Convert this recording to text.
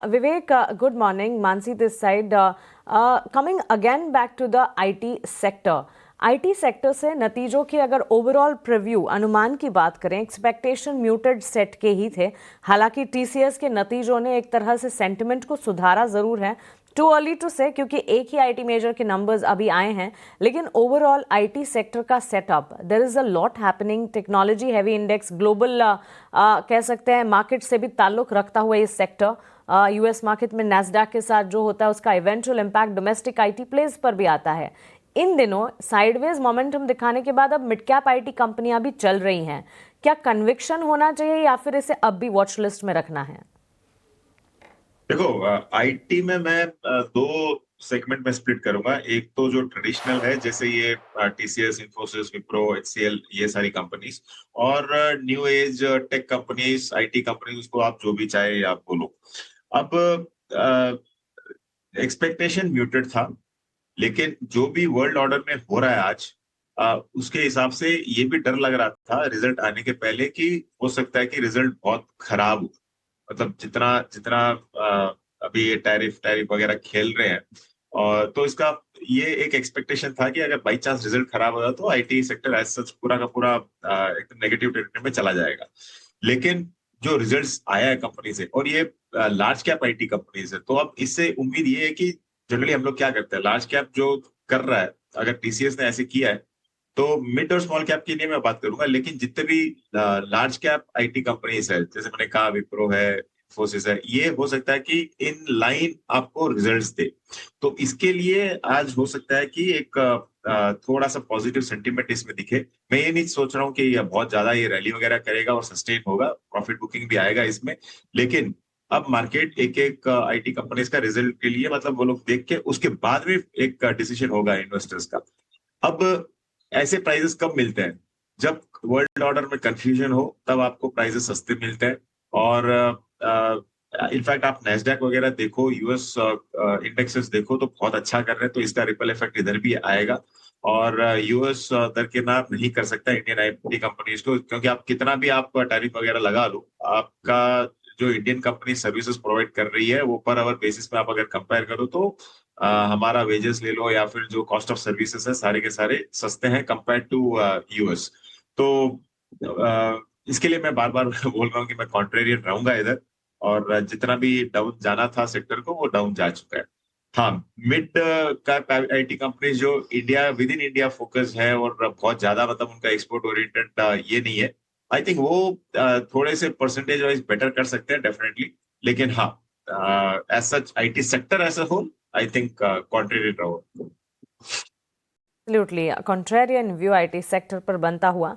Vivek, good morning. Mansi this side. Coming again back to the IT sector. IT sector से नतीजों की अगर overall preview अनुमान की बात करें, एक्सपेक्टेशन म्यूटेड सेट के ही थे। हालांकि टीसीएस के नतीजों ने एक तरह से सेंटिमेंट को सुधारा जरूर है। टू अर्ली टू से, क्योंकि एक ही आईटी मेजर के नंबर्स अभी आए हैं, लेकिन ओवरऑल आईटी सेक्टर का setup, there is a lot happening. Technology heavy index, global कह सकते हैं मार्केट से भी ताल्लुक रखता हुआ ये सेक्टर, यूएस मार्केट में नैस्डैक के साथ जो होता है उसका eventual impact domestic IT place पर भी आता है। इन दिनों साइडवेज मोमेंटम दिखाने के बाद अब मिड कैप आईटी कंपनियां भी चल रही हैं। क्या कन्विक्शन होना चाहिए या फिर इसे अब भी वॉच लिस्ट में रखना है? देखो, आईटी में मैं दो सेगमेंट में स्प्लिट करूंगा। एक तो जो ट्रेडिशनल है, जैसे ये टीसीएस, इन्फोसिस, विप्रो, एचसीएल, ये सारी कंपनीज, और new age tech companies, IT companies, उसको आप जो भी चाहे आप बोलो। अब एक्सपेक्टेशन म्यूटेड था, लेकिन जो भी वर्ल्ड ऑर्डर में हो रहा है आज, उसके हिसाब से ये भी डर लग रहा था रिजल्ट आने के पहले कि हो सकता है कि रिजल्ट बहुत खराब हो। मतलब जितना जितना अभी ये टैरिफ टैरिफ वगैरह खेल रहे हैं, और तो इसका ये एक एक्सपेक्टेशन था कि अगर बाई चांस रिजल्ट खराब होगा तो आईटी सेक्टर एज सच पूरा का पूरा एकदम नेगेटिव टेरिटरी में चला जाएगा। लेकिन जो रिजल्ट्स आया है कंपनी से, और ये लार्ज कैप आईटी कंपनीज है, तो अब इससे उम्मीद ये है कि जनरली हम लोग क्या करते हैं, लार्ज कैप जो कर रहा है, अगर टीसीएस ने ऐसे किया है, तो मिड और स्मॉल कैप के लिए मैं बात करूंगा। लेकिन जितने भी लार्ज कैप आईटी कंपनीज है, जैसे मैंने कहा विप्रो है, इन्फोसिस है, ये हो सकता है कि इन लाइन आपको रिजल्ट्स दे। तो इसके लिए आज हो सकता है कि एक थोड़ा सा पॉजिटिव सेंटीमेंट इसमें दिखे। मैं ये नहीं सोच रहा हूँ कि ये बहुत ज्यादा ये रैली वगैरह करेगा और सस्टेन होगा, प्रॉफिट बुकिंग भी आएगा इसमें। लेकिन अब मार्केट एक एक आईटी कंपनीज का रिजल्ट के लिए, मतलब वो लोग देख के उसके बाद में एक डिसीजन होगा इन्वेस्टर्स का। अब ऐसे प्राइजेस कब मिलते हैं? जब वर्ल्ड ऑर्डर में कंफ्यूजन हो, तब आपको प्राइजेस सस्ते मिलते हैं। और इनफैक्ट आप नेस्डैक वगैरह देखो, यूएस इंडेक्सेस देखो, तो बहुत अच्छा कर रहे हैं, तो इसका रिपल इफेक्ट इधर भी आएगा। और यूएस दरकिनार नहीं कर सकता इंडियन आईटी कंपनीज को, क्योंकि आप कितना भी आप टैरिफ वगैरह लगा लो, आपका जो इंडियन कंपनी सर्विसेज प्रोवाइड कर रही है वो पर आवर बेसिस पे आप अगर कंपेयर करो तो हमारा वेजेस ले लो या फिर जो कॉस्ट ऑफ सर्विसेज है, सारे के सारे सस्ते हैं कंपेयर टू यूएस। तो इसके लिए मैं बार बार बोल रहा हूँ कि मैं कॉन्ट्रेरियन रहूंगा इधर, और जितना भी डाउन जाना था सेक्टर को, वो डाउन जा चुका है। हाँ, मिड का आईटी कंपनी जो India, with in India focus है, और बहुत ज्यादा मतलब उनका एक्सपोर्ट ओरिएंटेड ये नहीं है, आई थिंक वो थोड़े से परसेंटेज वाइज बेटर कर सकते हैं डेफिनेटली। लेकिन हाँ, as such IT sector as a whole, I think contrary रहो। Absolutely contrarian view IT sector पर बनता हुआ